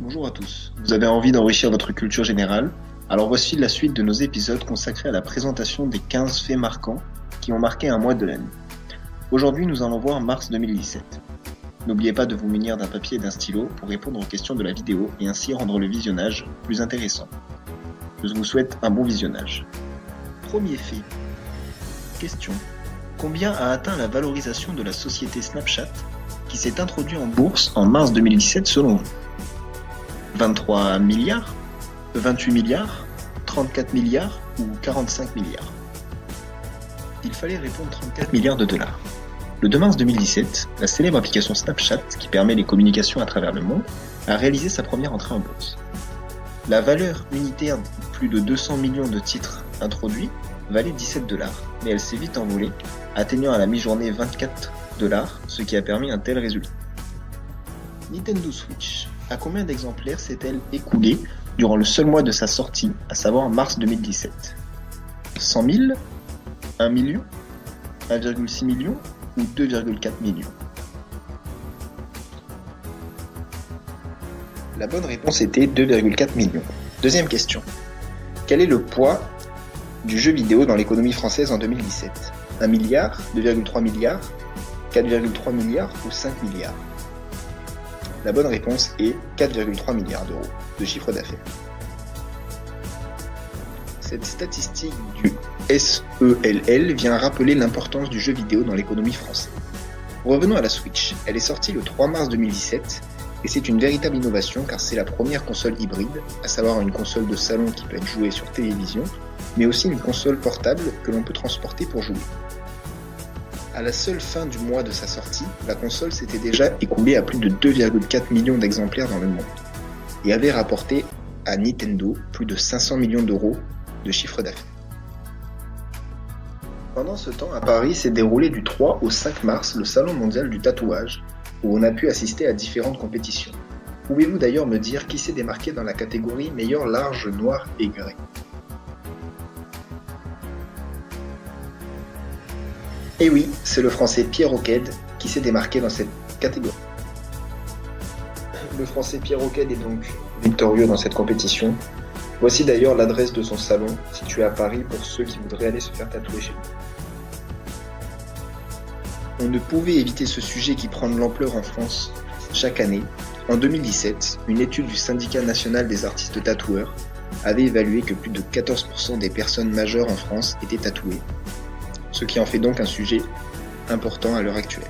Bonjour à tous. Vous avez envie d'enrichir votre culture générale? Alors voici la suite de nos épisodes consacrés à la présentation des 15 faits marquants qui ont marqué un mois de l'année. Aujourd'hui, nous allons voir mars 2017. N'oubliez pas de vous munir d'un papier et d'un stylo pour répondre aux questions de la vidéo et ainsi rendre le visionnage plus intéressant. Je vous souhaite un bon visionnage. Premier fait. Question. Combien a atteint la valorisation de la société Snapchat qui s'est introduit en bourse en mars 2017 selon vous? 23 milliards, 28 milliards, 34 milliards ou 45 milliards? Il fallait répondre 34 milliards de dollars. Le 2 mars 2017, la célèbre application Snapchat, qui permet les communications à travers le monde, a réalisé sa première entrée en bourse. La valeur unitaire de plus de 200 millions de titres introduits valait 17 dollars, mais elle s'est vite envolée, atteignant à la mi-journée 24 dollars, ce qui a permis un tel résultat. Nintendo Switch. À combien d'exemplaires s'est-elle écoulée durant le seul mois de sa sortie, à savoir mars 2017? 100 000, 1 million, 1,6 million ou 2,4 millions? La bonne réponse était 2,4 millions. Deuxième question. Quel est le poids du jeu vidéo dans l'économie française en 2017? 1 milliard, 2,3 milliards, 4,3 milliards ou 5 milliards? La bonne réponse est 4,3 milliards d'euros de chiffre d'affaires. Cette statistique du SELL vient rappeler l'importance du jeu vidéo dans l'économie française. Revenons à la Switch. Elle est sortie le 3 mars 2017 et c'est une véritable innovation car c'est la première console hybride, à savoir une console de salon qui peut être jouée sur télévision, mais aussi une console portable que l'on peut transporter pour jouer. À la seule fin du mois de sa sortie, la console s'était déjà écoulée à plus de 2,4 millions d'exemplaires dans le monde et avait rapporté à Nintendo plus de 500 millions d'euros de chiffre d'affaires. Pendant ce temps, à Paris s'est déroulé du 3 au 5 mars le Salon mondial du tatouage, où on a pu assister à différentes compétitions. Pouvez-vous d'ailleurs me dire qui s'est démarqué dans la catégorie meilleur large noir et gris? Et oui, c'est le français Pierre Roquette qui s'est démarqué dans cette catégorie. Le français Pierre Roquette est donc victorieux dans cette compétition. Voici d'ailleurs l'adresse de son salon, situé à Paris pour ceux qui voudraient aller se faire tatouer chez lui. On ne pouvait éviter ce sujet qui prend de l'ampleur en France chaque année. En 2017, une étude du Syndicat national des artistes tatoueurs avait évalué que plus de 14% des personnes majeures en France étaient tatouées, ce qui en fait donc un sujet important à l'heure actuelle.